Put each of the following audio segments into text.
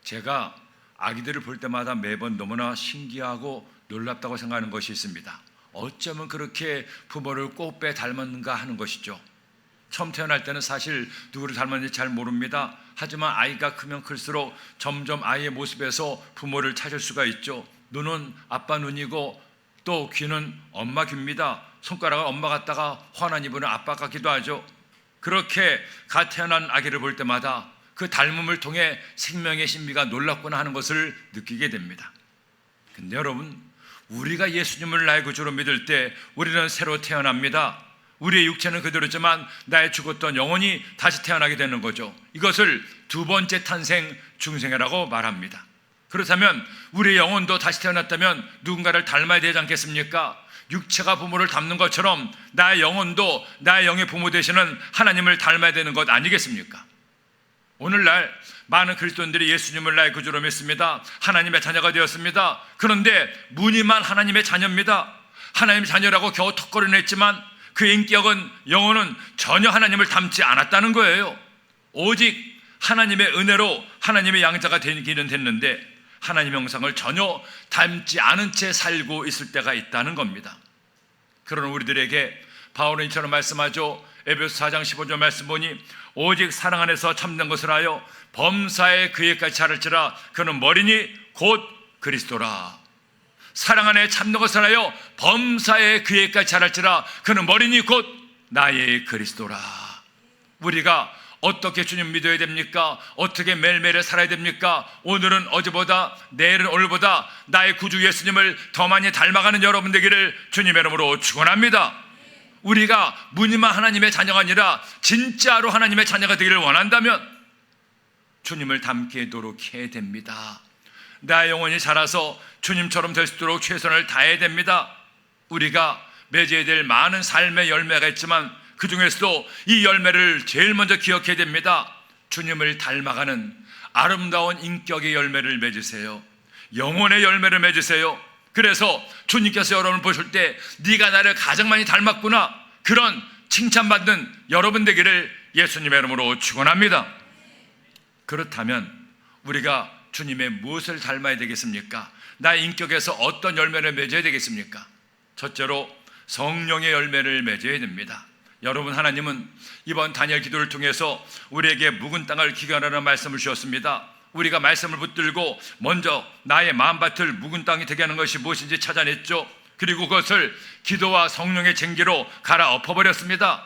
제가 아기들을 볼 때마다 매번 너무나 신기하고 놀랍다고 생각하는 것이 있습니다. 어쩌면 그렇게 부모를 꽃배 닮았는가 하는 것이죠. 처음 태어날 때는 사실 누구를 닮았는지 잘 모릅니다. 하지만 아이가 크면 클수록 점점 아이의 모습에서 부모를 찾을 수가 있죠. 눈은 아빠 눈이고 또 귀는 엄마 귀입니다. 손가락을 엄마 같다가 환한 이불은 아빠 같기도 하죠. 그렇게 갓 태어난 아기를 볼 때마다 그 닮음을 통해 생명의 신비가 놀랍구나 하는 것을 느끼게 됩니다. 근데 여러분, 우리가 예수님을 나의 구주로 믿을 때 우리는 새로 태어납니다. 우리의 육체는 그대로지만 나의 죽었던 영혼이 다시 태어나게 되는 거죠. 이것을 두 번째 탄생 중생애라고 말합니다. 그렇다면 우리의 영혼도 다시 태어났다면 누군가를 닮아야 되지 않겠습니까? 육체가 부모를 닮는 것처럼 나의 영혼도 나의 영의 부모 되시는 하나님을 닮아야 되는 것 아니겠습니까? 오늘날 많은 그리스도인들이 예수님을 나의 구주로 믿습니다. 하나님의 자녀가 되었습니다. 그런데 무늬만 하나님의 자녀입니다. 하나님의 자녀라고 겨우 턱걸이냈지만 그 인격은, 영혼은 전혀 하나님을 닮지 않았다는 거예요. 오직 하나님의 은혜로 하나님의 양자가 되기는 됐는데 하나님의 형상을 전혀 닮지 않은 채 살고 있을 때가 있다는 겁니다. 그런 우리들에게 바울은 이처럼 말씀하죠. 에베소 4장 15절 말씀 보니 오직 사랑 안에서 참된 것을 하여 범사에 그에까지 자랄지라 그는 머리니 곧 그리스도라. 사랑 안에 참는 것을 하여 범사에 그에까지 자랄지라 그는 머리니 곧 나의 그리스도라. 우리가 어떻게 주님 믿어야 됩니까? 어떻게 매일매일 살아야 됩니까? 오늘은 어제보다, 내일은 오늘보다 나의 구주 예수님을 더 많이 닮아가는 여러분 되기를 주님의 이름으로 축원합니다. 우리가 무늬만 하나님의 자녀가 아니라 진짜로 하나님의 자녀가 되기를 원한다면 주님을 닮게 노력해야 됩니다. 나의 영혼이 자라서 주님처럼 될 수 있도록 최선을 다해야 됩니다. 우리가 맺어야 될 많은 삶의 열매가 있지만 그 중에서도 이 열매를 제일 먼저 기억해야 됩니다. 주님을 닮아가는 아름다운 인격의 열매를 맺으세요. 영혼의 열매를 맺으세요. 그래서 주님께서 여러분을 보실 때 네가 나를 가장 많이 닮았구나, 그런 칭찬받는 여러분 되기를 예수님의 이름으로 축원합니다. 그렇다면 우리가 주님의 무엇을 닮아야 되겠습니까? 나의 인격에서 어떤 열매를 맺어야 되겠습니까? 첫째로 성령의 열매를 맺어야 됩니다. 여러분, 하나님은 이번 다니엘 기도를 통해서 우리에게 묵은 땅을 기견하라는 말씀을 주셨습니다. 우리가 말씀을 붙들고 먼저 나의 마음밭을 묵은 땅이 되게 하는 것이 무엇인지 찾아냈죠. 그리고 그것을 기도와 성령의 쟁기로 갈아엎어버렸습니다.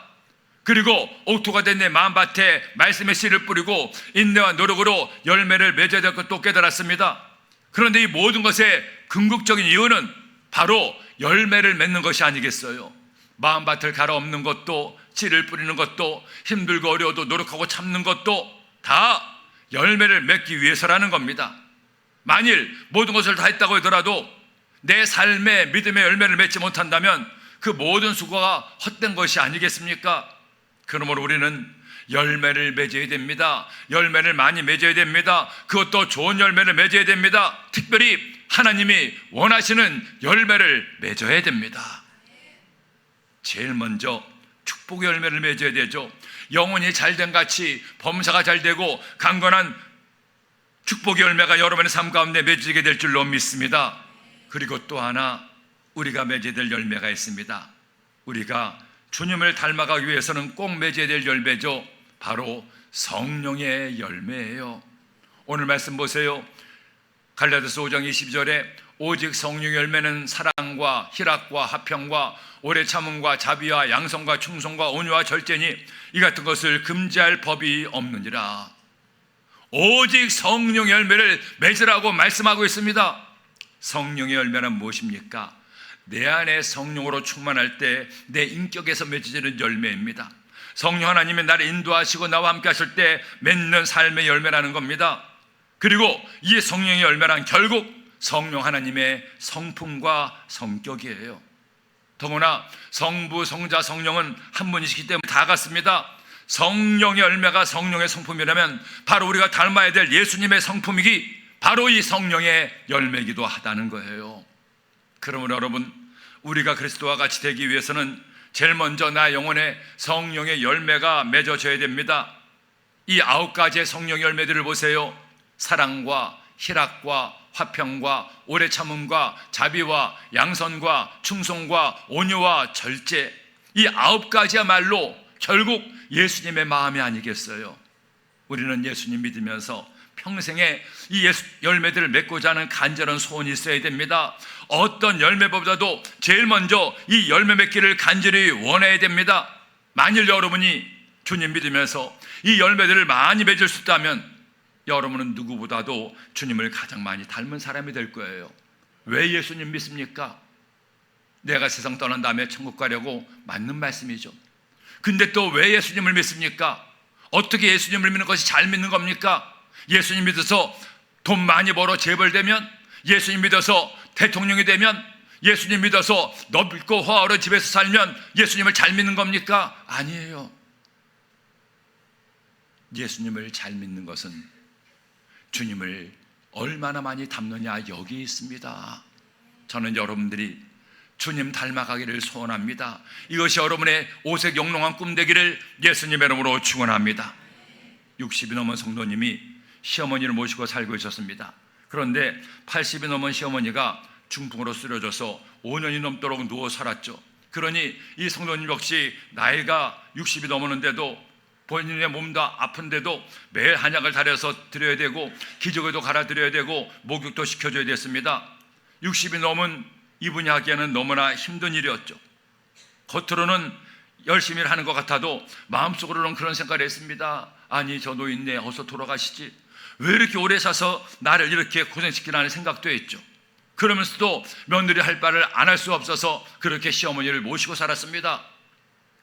그리고 옥토가 된 내 마음밭에 말씀의 씨를 뿌리고 인내와 노력으로 열매를 맺어야 될 것도 깨달았습니다. 그런데 이 모든 것의 궁극적인 이유는 바로 열매를 맺는 것이 아니겠어요? 마음밭을 갈아엎는 것도, 씨를 뿌리는 것도, 힘들고 어려워도 노력하고 참는 것도 다 열매를 맺기 위해서라는 겁니다. 만일 모든 것을 다 했다고 하더라도 내 삶의 믿음의 열매를 맺지 못한다면 그 모든 수고가 헛된 것이 아니겠습니까? 그러므로 우리는 열매를 맺어야 됩니다. 열매를 많이 맺어야 됩니다. 그것도 좋은 열매를 맺어야 됩니다. 특별히 하나님이 원하시는 열매를 맺어야 됩니다. 제일 먼저 축복의 열매를 맺어야 되죠. 영혼이 잘된 같이 범사가 잘되고 강건한 축복의 열매가 여러분의 삶 가운데 맺어지게 될 줄로 믿습니다. 그리고 또 하나 우리가 맺어야 될 열매가 있습니다. 우리가 주님을 닮아가기 위해서는 꼭 맺어야 될 열매죠. 바로 성령의 열매예요. 오늘 말씀 보세요. 갈라디아서 5장 22절에 오직 성령의 열매는 사랑과 희락과 화평과 오래 참음과 자비와 양성과 충성과 온유와 절제니 이 같은 것을 금지할 법이 없느니라. 오직 성령의 열매를 맺으라고 말씀하고 있습니다. 성령의 열매는 무엇입니까? 내 안에 성령으로 충만할 때 내 인격에서 맺어지는 열매입니다. 성령 하나님이 나를 인도하시고 나와 함께 하실 때 맺는 삶의 열매라는 겁니다. 그리고 이 성령의 열매란 결국 성령 하나님의 성품과 성격이에요. 더구나 성부, 성자, 성령은 한 분이시기 때문에 다 같습니다. 성령의 열매가 성령의 성품이라면 바로 우리가 닮아야 될 예수님의 성품이기 바로 이 성령의 열매이기도 하다는 거예요. 그러므로 여러분, 우리가 그리스도와 같이 되기 위해서는 제일 먼저 나 영혼에 성령의 열매가 맺어져야 됩니다. 이 9가지의 성령의 열매들을 보세요. 사랑과 희락과 화평과 오래 참음과 자비와 양선과 충성과 온유와 절제, 이 9가지야말로 결국 예수님의 마음이 아니겠어요? 우리는 예수님 믿으면서 평생에 이 열매들을 맺고자 하는 간절한 소원이 있어야 됩니다. 어떤 열매보다도 제일 먼저 이 열매 맺기를 간절히 원해야 됩니다. 만일 여러분이 주님 믿으면서 이 열매들을 많이 맺을 수 있다면 여러분은 누구보다도 주님을 가장 많이 닮은 사람이 될 거예요. 왜 예수님 믿습니까? 내가 세상 떠난 다음에 천국 가려고 맞는 말씀이죠. 근데 또 왜 예수님을 믿습니까? 어떻게 예수님을 믿는 것이 잘 믿는 겁니까? 예수님 믿어서 돈 많이 벌어 재벌되면, 예수님 믿어서 대통령이 되면, 예수님 믿어서 넓고 화려한 집에서 살면 예수님을 잘 믿는 겁니까? 아니에요. 예수님을 잘 믿는 것은 주님을 얼마나 많이 닮느냐, 여기 있습니다. 저는 여러분들이 주님 닮아가기를 소원합니다. 이것이 여러분의 오색 영롱한 꿈 되기를 예수님의 이름으로 축원합니다. 60이 넘은 성도님이 시어머니를 모시고 살고 있었습니다. 그런데 80이 넘은 시어머니가 중풍으로 쓰러져서 5년이 넘도록 누워 살았죠. 그러니 이 성도님 역시 나이가 60이 넘었는데도 본인의 몸도 아픈데도 매일 한약을 달여서 드려야 되고 기저귀도 갈아드려야 되고 목욕도 시켜줘야 됐습니다. 60이 넘은 이분이 하기에는 너무나 힘든 일이었죠. 겉으로는 열심히 하는 것 같아도 마음속으로는 그런 생각을 했습니다. 아니, 저 노인네 어서 돌아가시지, 왜 이렇게 오래 사서 나를 이렇게 고생시키라는 생각도 했죠. 그러면서도 며느리 할 바를 안 할 수 없어서 그렇게 시어머니를 모시고 살았습니다.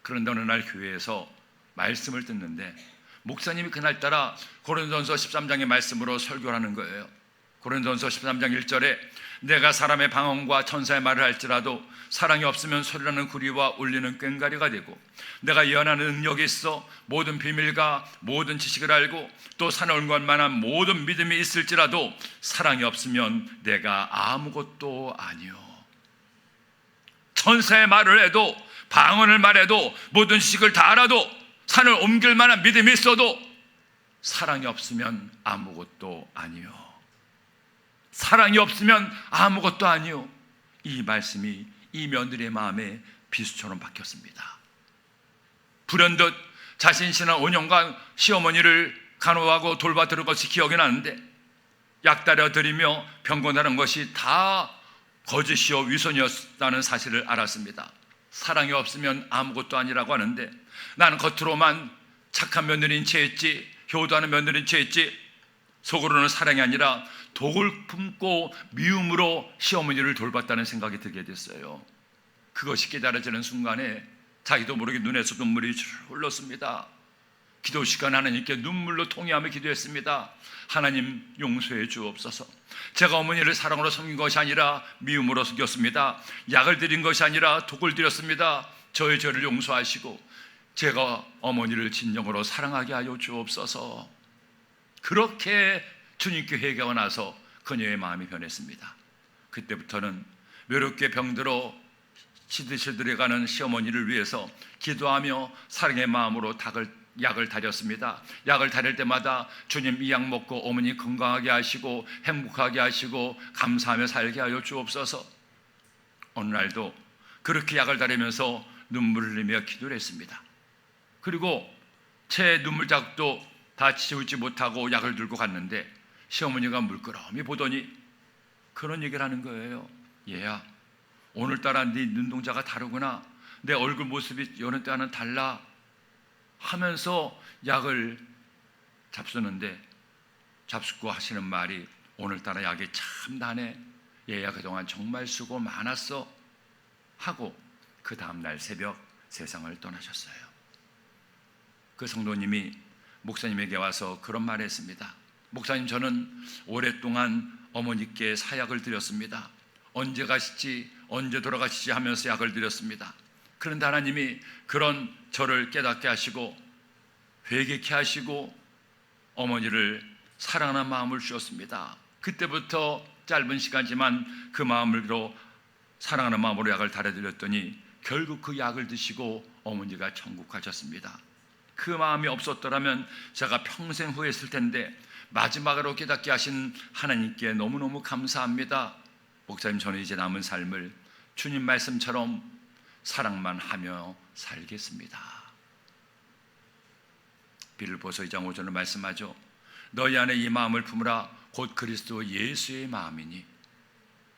그런데 어느 날 교회에서 말씀을 듣는데 목사님이 그날따라 고린도전서 13장의 말씀으로 설교를 하는 거예요. 고린도전서 13장 1절에 내가 사람의 방언과 천사의 말을 할지라도 사랑이 없으면 소리나는 구리와 울리는 꽹과리가 되고, 내가 예언하는 능력이 있어 모든 비밀과 모든 지식을 알고 또 산을 올 만한 모든 믿음이 있을지라도 사랑이 없으면 내가 아무것도 아니요. 천사의 말을 해도, 방언을 말해도, 모든 지식을 다 알아도, 산을 옮길 만한 믿음이 있어도 사랑이 없으면 아무것도 아니요. 사랑이 없으면 아무것도 아니요. 이 말씀이 이 며느리의 마음에 비수처럼 박혔습니다. 불현듯 자신 지난 5년간 시어머니를 간호하고 돌봐드린 것이 기억이 나는데, 약달여 드리며 병건하는 것이 다 거짓이요 위선이었다는 사실을 알았습니다. 사랑이 없으면 아무것도 아니라고 하는데 나는 겉으로만 착한 며느리인 채 했지, 효도하는 며느리인 채 했지, 속으로는 사랑이 아니라 독을 품고 미움으로 시어머니를 돌봤다는 생각이 들게 됐어요. 그것이 깨달아지는 순간에 자기도 모르게 눈에서 눈물이 흘렀습니다. 기도 시간 하나님께 눈물로 통회하며 기도했습니다. 하나님, 용서해 주옵소서. 제가 어머니를 사랑으로 섬긴 것이 아니라 미움으로 섬겼습니다. 약을 드린 것이 아니라 독을 드렸습니다. 저의 죄를 용서하시고 제가 어머니를 진정으로 사랑하게 하여 주옵소서. 그렇게 주님께 회개하고 나서 그녀의 마음이 변했습니다. 그때부터는 외롭게 병들어 시들시들해가는 시어머니를 위해서 기도하며 사랑의 마음으로 약을 다렸습니다. 약을 다릴 때마다 주님, 이 약 먹고 어머니 건강하게 하시고 행복하게 하시고 감사하며 살게 하여 주옵소서. 어느 날도 그렇게 약을 다리면서 눈물을 흘리며 기도를 했습니다. 그리고 제 눈물 자국도 다 지우지 못하고 약을 들고 갔는데 시어머니가 물끄러미 보더니 그런 얘기를 하는 거예요. 얘야, 오늘따라 네 눈동자가 다르구나. 내 얼굴 모습이 여느 때와는 달라 하면서 약을 잡수는데 잡수고 하시는 말이 오늘따라 약이 참 나네. 얘야, 그동안 정말 수고 많았어 하고 그 다음날 새벽 세상을 떠나셨어요. 그 성도님이 목사님에게 와서 그런 말을 했습니다. 목사님, 저는 오랫동안 어머니께 사약을 드렸습니다. 언제 가시지, 언제 돌아가시지 하면서 약을 드렸습니다. 그런데 하나님이 그런 저를 깨닫게 하시고 회개케 하시고 어머니를 사랑하는 마음을 주셨습니다. 그때부터 짧은 시간이지만 그 마음으로 사랑하는 마음으로 약을 달여드렸더니 결국 그 약을 드시고 어머니가 천국 가셨습니다. 그 마음이 없었더라면 제가 평생 후회했을 텐데 마지막으로 깨닫게 하신 하나님께 너무너무 감사합니다. 목사님, 저는 이제 남은 삶을 주님 말씀처럼 사랑만 하며 살겠습니다. 빌립보서 2장 5절을 말씀하죠. 너희 안에 이 마음을 품으라. 곧 그리스도 예수의 마음이니.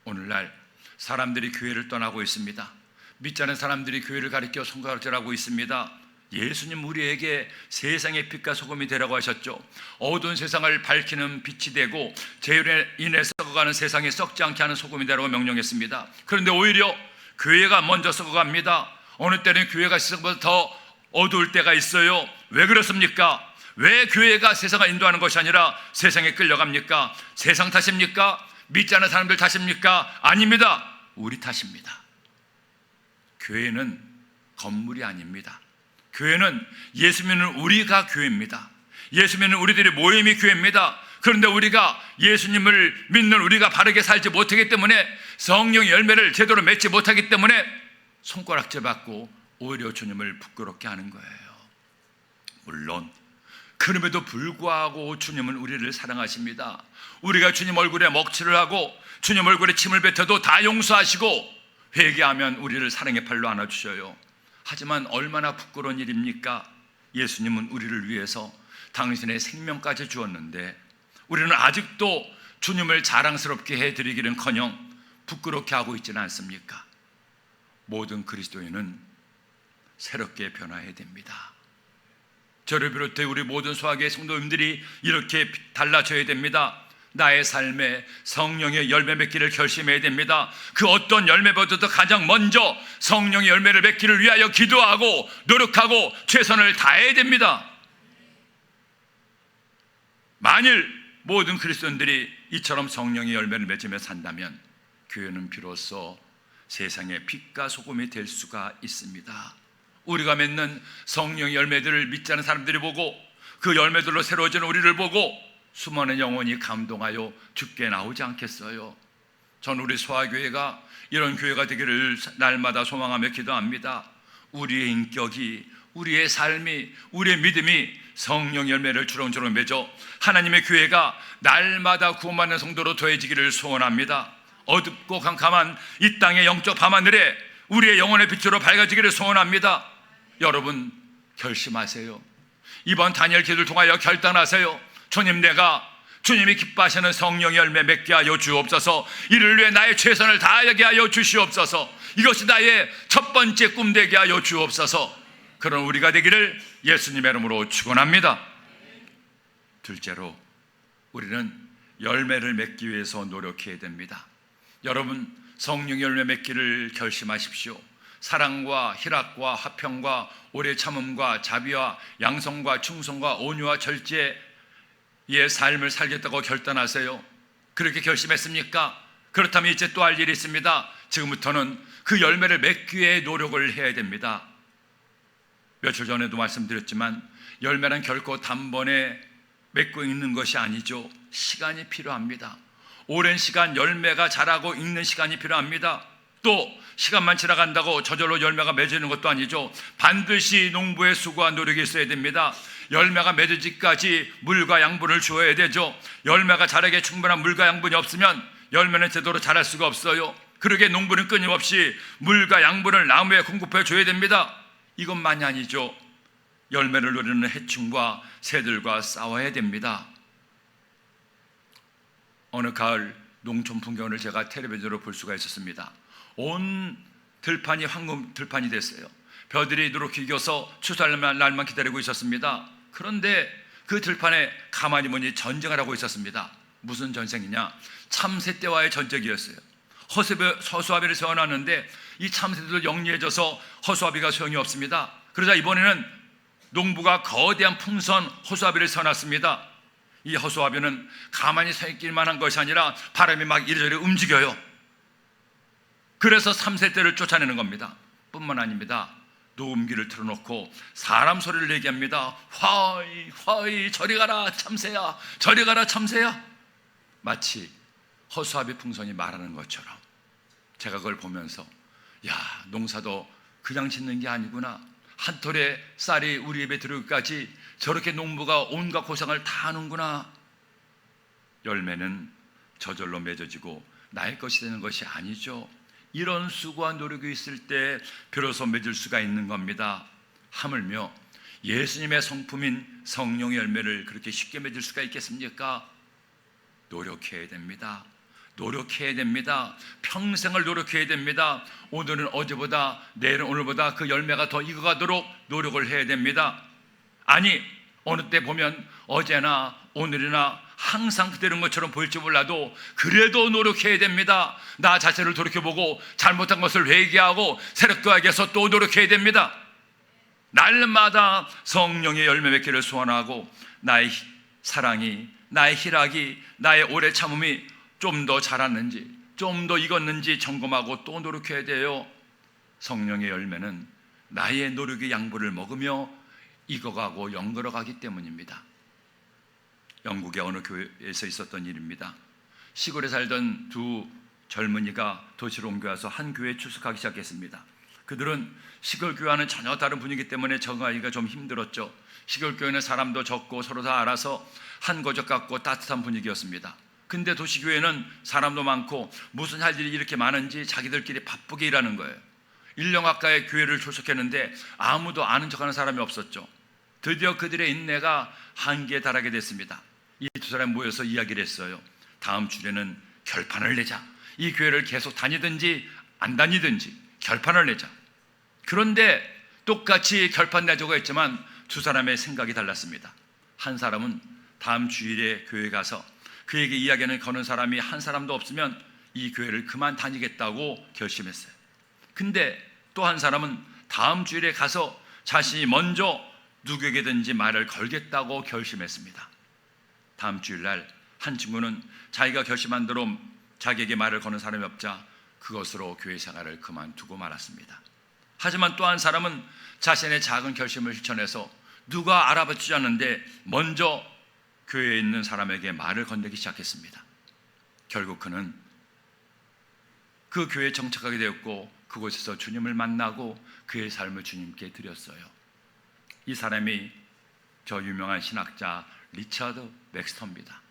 오늘날 사람들이 교회를 떠나고 있습니다. 믿지 않은 사람들이 교회를 가리켜 손가락질하고 있습니다. 예수님 우리에게 세상의 빛과 소금이 되라고 하셨죠. 어두운 세상을 밝히는 빛이 되고 죄로 인해 썩어가는 세상에 썩지 않게 하는 소금이 되라고 명령했습니다. 그런데 오히려 교회가 먼저 썩어갑니다. 어느 때는 교회가 세상보다 더 어두울 때가 있어요. 왜 그렇습니까? 왜 교회가 세상을 인도하는 것이 아니라 세상에 끌려갑니까? 세상 탓입니까? 믿지 않는 사람들 탓입니까? 아닙니다. 우리 탓입니다. 교회는 건물이 아닙니다. 교회는 예수 믿는 우리가 교회입니다. 예수 믿는 우리들의 모임이 교회입니다. 그런데 우리가 예수님을 믿는 우리가 바르게 살지 못하기 때문에, 성령의 열매를 제대로 맺지 못하기 때문에 손가락질 받고 오히려 주님을 부끄럽게 하는 거예요. 물론 그럼에도 불구하고 주님은 우리를 사랑하십니다. 우리가 주님 얼굴에 먹칠을 하고 주님 얼굴에 침을 뱉어도 다 용서하시고 회개하면 우리를 사랑의 팔로 안아주셔요. 하지만 얼마나 부끄러운 일입니까? 예수님은 우리를 위해서 당신의 생명까지 주었는데 우리는 아직도 주님을 자랑스럽게 해드리기는커녕 부끄럽게 하고 있지는 않습니까? 모든 그리스도인은 새롭게 변화해야 됩니다. 저를 비롯해 우리 모든 소학의 성도님들이 이렇게 달라져야 됩니다. 나의 삶에 성령의 열매 맺기를 결심해야 됩니다. 그 어떤 열매보다도 가장 먼저 성령의 열매를 맺기를 위하여 기도하고 노력하고 최선을 다해야 됩니다. 만일 모든 그리스도인들이 이처럼 성령의 열매를 맺으며 산다면 교회는 비로소 세상의 빛과 소금이 될 수가 있습니다. 우리가 맺는 성령의 열매들을 믿지 않는 사람들이 보고 그 열매들로 새로워지는 우리를 보고 수많은 영혼이 감동하여 죽게 나오지 않겠어요? 전 우리 소아교회가 이런 교회가 되기를 날마다 소망하며 기도합니다. 우리의 인격이, 우리의 삶이, 우리의 믿음이 성령 열매를 주렁주렁 맺어 하나님의 교회가 날마다 구원받는 성도로 더해지기를 소원합니다. 어둡고 캄캄한 이 땅의 영적 밤하늘에 우리의 영혼의 빛으로 밝아지기를 소원합니다. 여러분 결심하세요. 이번 다니엘 기도를 통하여 결단하세요. 주님, 내가 주님이 기뻐하시는 성령의 열매 맺게 하여 주옵소서. 이를 위해 나의 최선을 다하게 하여 주시옵소서. 이것이 나의 첫 번째 꿈 되게 하여 주옵소서. 그런 우리가 되기를 예수님의 이름으로 축원합니다. 둘째로, 우리는 열매를 맺기 위해서 노력해야 됩니다. 여러분, 성령의 열매 맺기를 결심하십시오. 사랑과 희락과 화평과 오래 참음과 자비와 양성과 충성과 온유와 절제의 삶을 살겠다고 결단하세요. 그렇게 결심했습니까? 그렇다면 이제 또 할 일이 있습니다. 지금부터는 그 열매를 맺기 위해 노력을 해야 됩니다. 며칠 전에도 말씀드렸지만 열매는 결코 단번에 맺고 있는 것이 아니죠. 시간이 필요합니다. 오랜 시간 열매가 자라고 익는 시간이 필요합니다. 또 시간만 지나간다고 저절로 열매가 맺어지는 것도 아니죠. 반드시 농부의 수고와 노력이 있어야 됩니다. 열매가 맺어지기까지 물과 양분을 주어야 되죠. 열매가 자라기에 충분한 물과 양분이 없으면 열매는 제대로 자랄 수가 없어요. 그러기에 농부는 끊임없이 물과 양분을 나무에 공급해 줘야 됩니다. 이것만이 아니죠. 열매를 노리는 해충과 새들과 싸워야 됩니다. 어느 가을 농촌 풍경을 제가 텔레비전으로 볼 수가 있었습니다. 온 들판이 황금 들판이 됐어요. 벼들이 누렇게 익어서 추수할 날만 기다리고 있었습니다. 그런데 그 들판에 가만히 보니 전쟁을 하고 있었습니다. 무슨 전쟁이냐? 참새떼와의 전쟁이었어요. 허수아비를 세워놨는데 이 참새들도 영리해져서 허수아비가 소용이 없습니다. 그러자 이번에는 농부가 거대한 풍선 허수아비를 세워놨습니다. 이 허수아비는 가만히 서 있기만 한 것이 아니라 바람이 막 이리저리 움직여요. 그래서 참새떼를 쫓아내는 겁니다. 뿐만 아닙니다. 녹음기를 틀어놓고 사람 소리를 내게 합니다. 화이 화이 저리 가라 참새야, 저리 가라 참새야. 마치 허수아비 풍선이 말하는 것처럼 제가 그걸 보면서 야, 농사도 그냥 짓는 게 아니구나. 한 톨의 쌀이 우리 입에 들어오기까지 저렇게 농부가 온갖 고생을 다 하는구나. 열매는 저절로 맺어지고 나의 것이 되는 것이 아니죠. 이런 수고와 노력이 있을 때 비로소 맺을 수가 있는 겁니다. 하물며 예수님의 성품인 성령의 열매를 그렇게 쉽게 맺을 수가 있겠습니까? 노력해야 됩니다. 노력해야 됩니다. 평생을 노력해야 됩니다. 오늘은 어제보다, 내일은 오늘보다 그 열매가 더 익어가도록 노력을 해야 됩니다. 아니, 어느 때 보면 어제나 오늘이나 항상 그대로인 것처럼 보일지 몰라도 그래도 노력해야 됩니다. 나 자신을 돌이켜보고 잘못한 것을 회개하고 새롭게 또 노력해야 됩니다. 날마다 성령의 열매 맺기를 소원하고 나의 사랑이, 나의 희락이, 나의 오래 참음이 좀 더 자랐는지, 좀 더 익었는지 점검하고 또 노력해야 돼요. 성령의 열매는 나의 노력의 양분을 먹으며 익어가고 연걸어가기 때문입니다. 영국의 어느 교회에서 있었던 일입니다. 시골에 살던 두 젊은이가 도시로 옮겨와서 한 교회에 출석하기 시작했습니다. 그들은 시골 교회와는 전혀 다른 분위기 때문에 적응하기가 좀 힘들었죠. 시골 교회는 사람도 적고 서로 다 알아서 한 가족 같고 따뜻한 분위기였습니다. 근데 도시교회는 사람도 많고 무슨 할 일이 이렇게 많은지 자기들끼리 바쁘게 일하는 거예요. 1년 가까이 교회를 출석했는데 아무도 아는 척하는 사람이 없었죠. 드디어 그들의 인내가 한계에 달하게 됐습니다. 이 두 사람이 모여서 이야기를 했어요. 다음 주에는 결판을 내자. 이 교회를 계속 다니든지 안 다니든지 결판을 내자. 그런데 똑같이 결판 내자고 했지만 두 사람의 생각이 달랐습니다. 한 사람은 다음 주일에 교회 가서 그에게 이야기는 거는 사람이 한 사람도 없으면 이 교회를 그만 다니겠다고 결심했어요. 근데 또 한 사람은 다음 주일에 가서 자신이 먼저 누구에게든지 말을 걸겠다고 결심했습니다. 다음 주일날 한 친구는 자기가 결심한 대로 자기에게 말을 거는 사람이 없자 그것으로 교회 생활을 그만두고 말았습니다. 하지만 또 한 사람은 자신의 작은 결심을 실천해서 누가 알아봐 주지 않는데 먼저 교회에 있는 사람에게 말을 건네기 시작했습니다. 결국 그는 그 교회에 정착하게 되었고 그곳에서 주님을 만나고 그의 삶을 주님께 드렸어요. 이 사람이 저 유명한 신학자 리처드 맥스터입니다.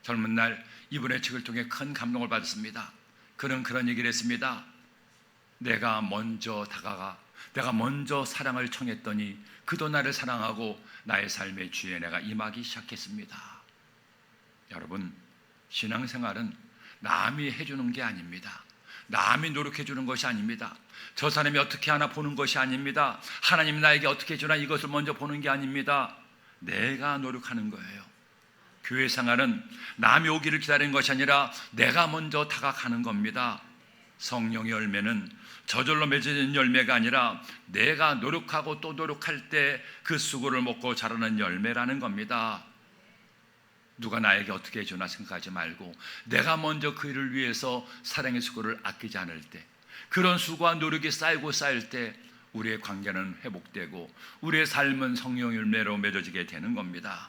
젊은 날 이분의 책을 통해 큰 감동을 받았습니다. 그는 그런 얘기를 했습니다. 내가 먼저 다가가 내가 먼저 사랑을 청했더니 그도 나를 사랑하고 나의 삶의 주에 내가 임하기 시작했습니다. 여러분, 신앙생활은 남이 해주는 게 아닙니다. 남이 노력해 주는 것이 아닙니다. 저 사람이 어떻게 하나 보는 것이 아닙니다. 하나님 나에게 어떻게 해주나 이것을 먼저 보는 게 아닙니다. 내가 노력하는 거예요. 교회 생활은 남이 오기를 기다리는 것이 아니라 내가 먼저 다가가는 겁니다. 성령의 열매는 저절로 맺어지는 열매가 아니라 내가 노력하고 또 노력할 때 그 수고를 먹고 자라는 열매라는 겁니다. 누가 나에게 어떻게 해주나 생각하지 말고 내가 먼저 그 일을 위해서 사랑의 수고를 아끼지 않을 때, 그런 수고와 노력이 쌓이고 쌓일 때 우리의 관계는 회복되고 우리의 삶은 성령의 열매로 맺어지게 되는 겁니다.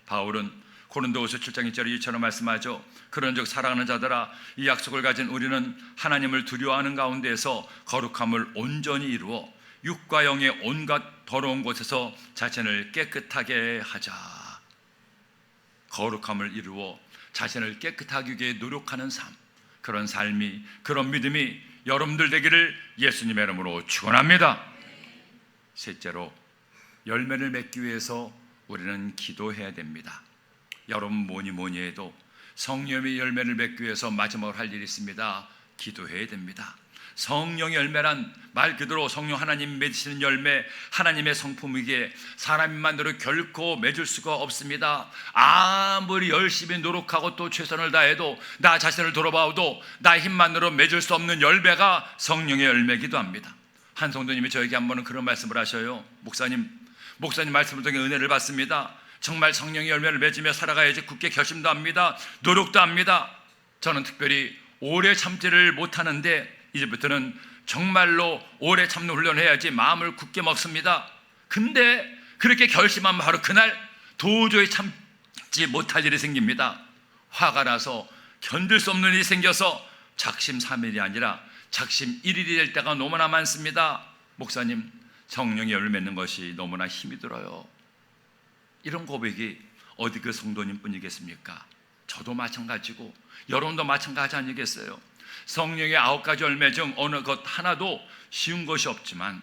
바울은 고린도후서 7장 1절에 이처럼 말씀하죠. 그런즉 사랑하는 자들아, 이 약속을 가진 우리는 하나님을 두려워하는 가운데에서 거룩함을 온전히 이루어 육과 영의 온갖 더러운 곳에서 자신을 깨끗하게 하자. 거룩함을 이루어 자신을 깨끗하게 하기 위해 노력하는 삶, 그런 삶이, 그런 믿음이 여러분들 되기를 예수님의 이름으로 축원합니다. 셋째로, 열매를 맺기 위해서 우리는 기도해야 됩니다. 여러분 뭐니 해도 성령의 열매를 맺기 위해서 마지막으로 할 일이 있습니다. 기도해야 됩니다. 성령의 열매란 말 그대로 성령 하나님 맺으시는 열매, 하나님의 성품이기에 사람만으로 결코 맺을 수가 없습니다. 아무리 열심히 노력하고 또 최선을 다해도 나 자신을 돌아봐도 나 힘만으로 맺을 수 없는 열매가 성령의 열매이기도 합니다. 한 성도님이 저에게 한 번은 그런 말씀을 하셔요. 목사님 말씀을 통해 은혜를 받습니다. 정말 성령의 열매를 맺으며 살아가야지 굳게 결심도 합니다. 노력도 합니다. 저는 특별히 오래 참지를 못하는데 이제부터는 정말로 오래 참는 훈련을 해야지 마음을 굳게 먹습니다. 근데 그렇게 결심하면 바로 그날 도저히 참지 못할 일이 생깁니다. 화가 나서 견딜 수 없는 일이 생겨서 작심삼일이 아니라 작심일일이 될 때가 너무나 많습니다. 목사님, 성령의 열매 맺는 것이 너무나 힘이 들어요. 이런 고백이 어디 그 성도님 뿐이겠습니까? 저도 마찬가지고 여러분도 마찬가지 아니겠어요? 성령의 9가지 열매 중 어느 것 하나도 쉬운 것이 없지만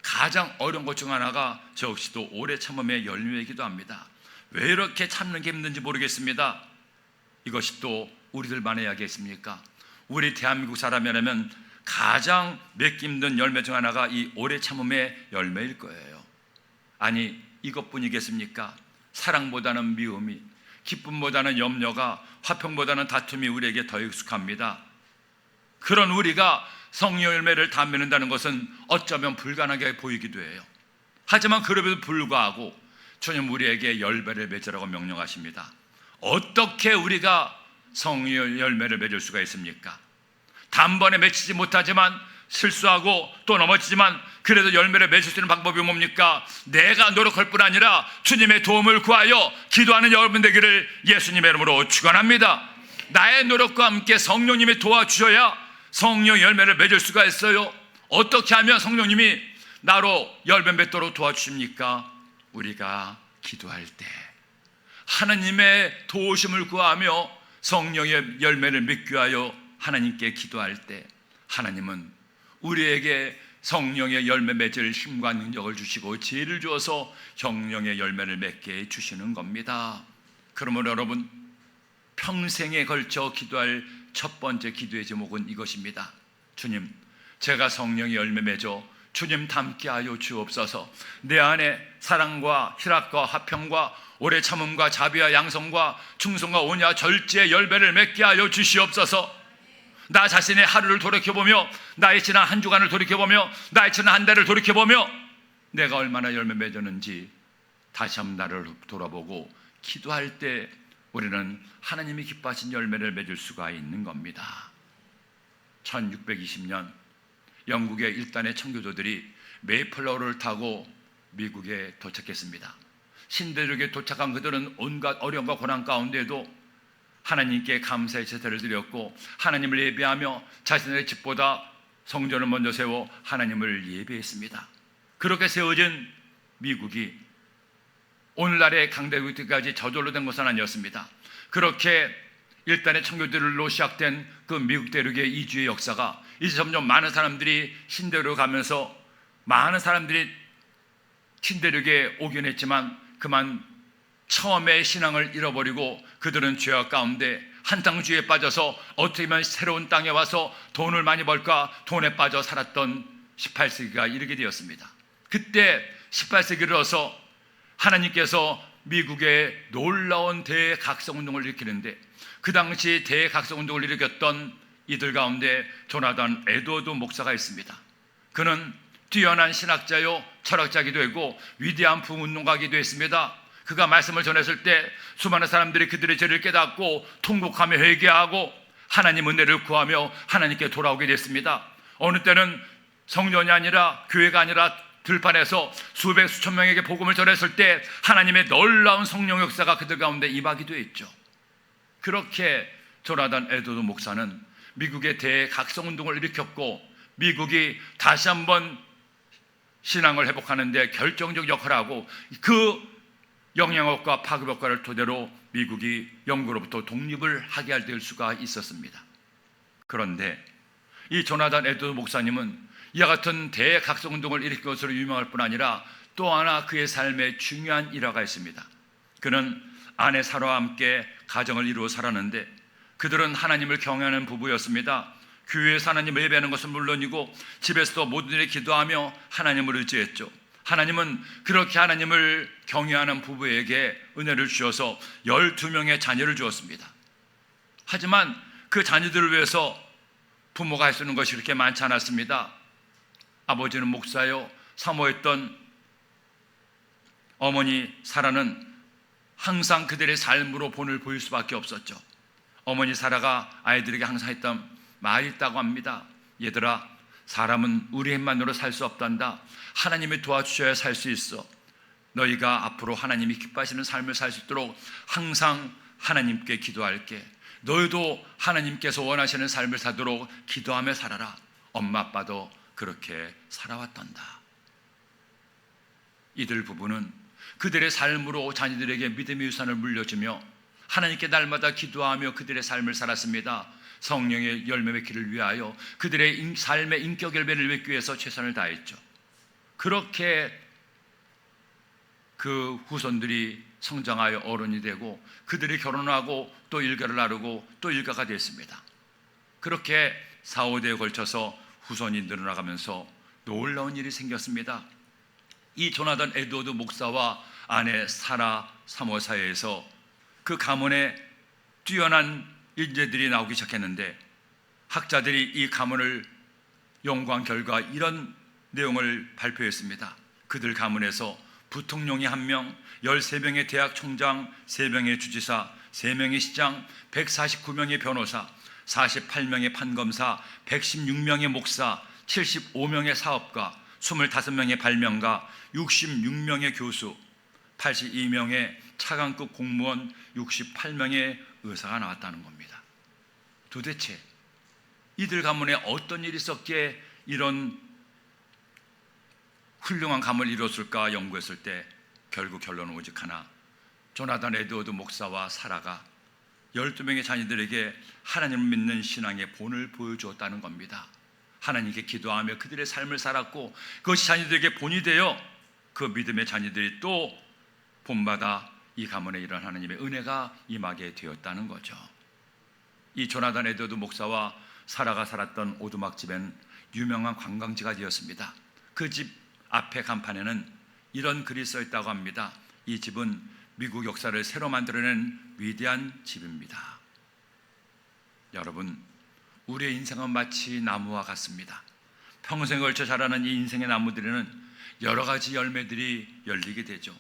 가장 어려운 것 중 하나가 저 역시도 오래 참음의 열매이기도 합니다. 왜 이렇게 참는 게 힘든지 모르겠습니다. 이것이 또 우리들만 해야겠습니까? 우리 대한민국 사람이라면 가장 맺기 힘든 열매 중 하나가 이 오래 참음의 열매일 거예요. 아니 이것뿐이겠습니까? 사랑보다는 미움이, 기쁨보다는 염려가, 화평보다는 다툼이 우리에게 더 익숙합니다. 그런 우리가 성령 열매를 다 맺는다는 것은 어쩌면 불가능하게 보이기도 해요. 하지만 그럼에도 불구하고 주님 우리에게 열매를 맺으라고 명령하십니다. 어떻게 우리가 성령 열매를 맺을 수가 있습니까? 단번에 맺히지 못하지만 실수하고 또 넘어지지만 그래도 열매를 맺을 수 있는 방법이 뭡니까? 내가 노력할 뿐 아니라 주님의 도움을 구하여 기도하는 여러분 되기를 예수님의 이름으로 축원합니다. 나의 노력과 함께 성령님이 도와주셔야 성령 열매를 맺을 수가 있어요. 어떻게 하면 성령님이 나로 열매 맺도록 도와주십니까? 우리가 기도할 때 하나님의 도우심을 구하며 성령의 열매를 맺기 위하여 하나님께 기도할 때 하나님은 우리에게 성령의 열매 맺을 힘과 능력을 주시고 지혜를 주어서 성령의 열매를 맺게 해주시는 겁니다. 그러므로 여러분 평생에 걸쳐 기도할 첫 번째 기도의 제목은 이것입니다. 주님, 제가 성령의 열매 맺어 주님 닮게 하여 주옵소서. 내 안에 사랑과 희락과 화평과 오래 참음과 자비와 양성과 충성과 온유와 절제의 열매를 맺게 하여 주시옵소서. 나 자신의 하루를 돌이켜보며 나의 지난 한 주간을 돌이켜보며 나의 지난 한 달을 돌이켜보며 내가 얼마나 열매 맺었는지 다시 한번 나를 돌아보고 기도할 때 우리는 하나님이 기뻐하신 열매를 맺을 수가 있는 겁니다. 1620년 영국의 일단의 청교도들이 메이플라워를 타고 미국에 도착했습니다. 신대륙에 도착한 그들은 온갖 어려움과 고난 가운데에도 하나님께 감사의 제사를 드렸고 하나님을 예배하며 자신의 집보다 성전을 먼저 세워 하나님을 예배했습니다. 그렇게 세워진 미국이 오늘날의 강대국까지 저절로 된 것은 아니었습니다. 그렇게 일단의 청교도들로 시작된 그 미국 대륙의 이주의 역사가 이제 점점 많은 사람들이 신대륙으로 가면서 많은 사람들이 신대륙에 오긴 했지만 그만 처음에 신앙을 잃어버리고 그들은 죄악 가운데 한탕주의에 빠져서 어떻게 하면 새로운 땅에 와서 돈을 많이 벌까 돈에 빠져 살았던 18세기가 이르게 되었습니다. 그때 18세기를 얻어서 하나님께서 미국의 놀라운 대각성운동을 일으키는데 그 당시 대각성운동을 일으켰던 이들 가운데 조나단 에드워드 목사가 있습니다. 그는 뛰어난 신학자요 철학자이기도 했고 위대한 부흥운동가이기도 했습니다. 그가 말씀을 전했을 때 수많은 사람들이 그들의 죄를 깨닫고 통곡하며 회개하고 하나님 은혜를 구하며 하나님께 돌아오게 됐습니다. 어느 때는 성전이 아니라 교회가 아니라 들판에서 수백 수천 명에게 복음을 전했을 때 하나님의 놀라운 성령 역사가 그들 가운데 임하기도 했죠. 그렇게 조나단 에드워드 목사는 미국의 대각성운동을 일으켰고 미국이 다시 한번 신앙을 회복하는 데 결정적 역할을 하고 그 영향력과 파급 효과를 토대로 미국이 영국으로부터 독립을 하게 될 수가 있었습니다. 그런데 이 조나단 에드워드 목사님은 이와 같은 대각성운동을 일으킨 것으로 유명할 뿐 아니라 또 하나 그의 삶에 중요한 일화가 있습니다. 그는 아내 사라와 함께 가정을 이루어 살았는데 그들은 하나님을 경외하는 부부였습니다. 교회에서 하나님을 예배하는 것은 물론이고 집에서도 모든 일에 기도하며 하나님을 의지했죠. 하나님은 그렇게 하나님을 경외하는 부부에게 은혜를 주셔서 12명의 자녀를 주었습니다. 하지만 그 자녀들을 위해서 부모가 할 수 있는 것이 그렇게 많지 않았습니다. 아버지는 목사요 사모했던 어머니 사라는 항상 그들의 삶으로 본을 보일 수밖에 없었죠. 어머니 사라가 아이들에게 항상 했던 말이 있다고 합니다. 얘들아, 사람은 우리 힘만으로 살 수 없단다. 하나님이 도와주셔야 살 수 있어. 너희가 앞으로 하나님이 기뻐하시는 삶을 살 수 있도록 항상 하나님께 기도할게. 너희도 하나님께서 원하시는 삶을 살도록 기도하며 살아라. 엄마 아빠도 그렇게 살아왔단다. 이들 부부는 그들의 삶으로 자녀들에게 믿음의 유산을 물려주며 하나님께 날마다 기도하며 그들의 삶을 살았습니다. 성령의 열매 맺기를 위하여 그들의 삶의 인격 열매를 맺기 위해서 최선을 다했죠. 그렇게 그 후손들이 성장하여 어른이 되고 그들이 결혼하고 또 일가를 나누고 또 일가가 됐습니다. 그렇게 4, 5대에 걸쳐서 후손이 늘어나가면서 놀라운 일이 생겼습니다. 이 조나단 에드워드 목사와 아내 사라 사모 사이에서 그 가문에 뛰어난 인재들이 나오기 시작했는데, 학자들이 이 가문을 연구한 결과 이런 내용을 발표했습니다. 그들 가문에서 부통령이 1명, 13명의 대학 총장, 3명의 주지사, 3명의 시장, 149명의 변호사, 48명의 판검사, 116명의 목사, 75명의 사업가, 25명의 발명가, 66명의 교수, 82명의 차관급 공무원, 68명의 의사가 나왔다는 겁니다. 도대체 이들 가문에 어떤 일이 있었기에 이런 훌륭한 가문을 이뤘을까 연구했을 때 결국 결론은 오직 하나, 조나단 에드워드 목사와 사라가 12명의 자녀들에게 하나님을 믿는 신앙의 본을 보여주었다는 겁니다. 하나님께 기도하며 그들의 삶을 살았고 그것이 자녀들에게 본이 되어 그 믿음의 자녀들이 또 본마다 이 가문에 이런 하나님의 은혜가 임하게 되었다는 거죠. 이 조나단 에드워드 목사와 사라가 살았던 오두막집엔 유명한 관광지가 되었습니다. 그 집 앞에 간판에는 이런 글이 써 있다고 합니다. 이 집은 미국 역사를 새로 만들어낸 위대한 집입니다. 여러분, 우리의 인생은 마치 나무와 같습니다. 평생에 걸쳐 자라는 이 인생의 나무들에는 여러 가지 열매들이 열리게 되죠.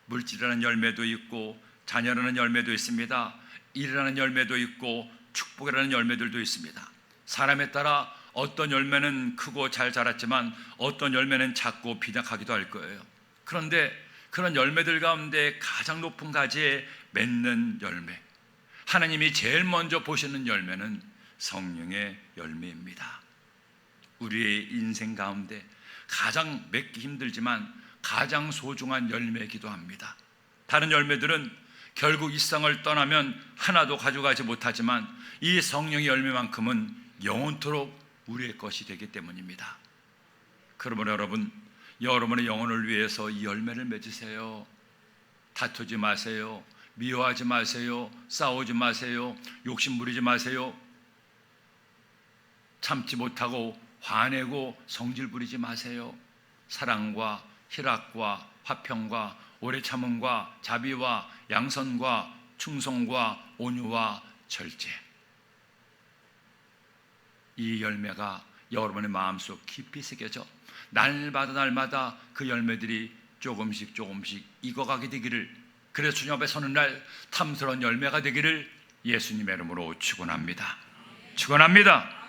물질이라는 열매도 있고 자녀라는 열매도 있습니다. 일이라는 열매도 있고 축복이라는 열매들도 있습니다. 사람에 따라 어떤 열매는 크고 잘 자랐지만 어떤 열매는 작고 빈약하기도 할 거예요. 그런데 그런 열매들 가운데 가장 높은 가지에 맺는 열매, 하나님이 제일 먼저 보시는 열매는 성령의 열매입니다. 우리의 인생 가운데 가장 맺기 힘들지만 가장 소중한 열매이기도 합니다. 다른 열매들은 결국 이 세상을 떠나면 하나도 가져가지 못하지만 이 성령의 열매만큼은 영원토록 우리의 것이 되기 때문입니다. 그러므로 여러분, 여러분의 영혼을 위해서 이 열매를 맺으세요. 다투지 마세요. 미워하지 마세요. 싸우지 마세요. 욕심 부리지 마세요. 참지 못하고 화내고 성질 부리지 마세요. 사랑과 희락과 화평과 오래 참음과 자비와 양선과 충성과 온유와 절제, 이 열매가 여러분의 마음속 깊이 새겨져 날마다 그 열매들이 조금씩 익어가게 되기를, 그래서 주님 앞에 서는 날 탐스러운 열매가 되기를 예수님의 이름으로 축원합니다. 축원합니다.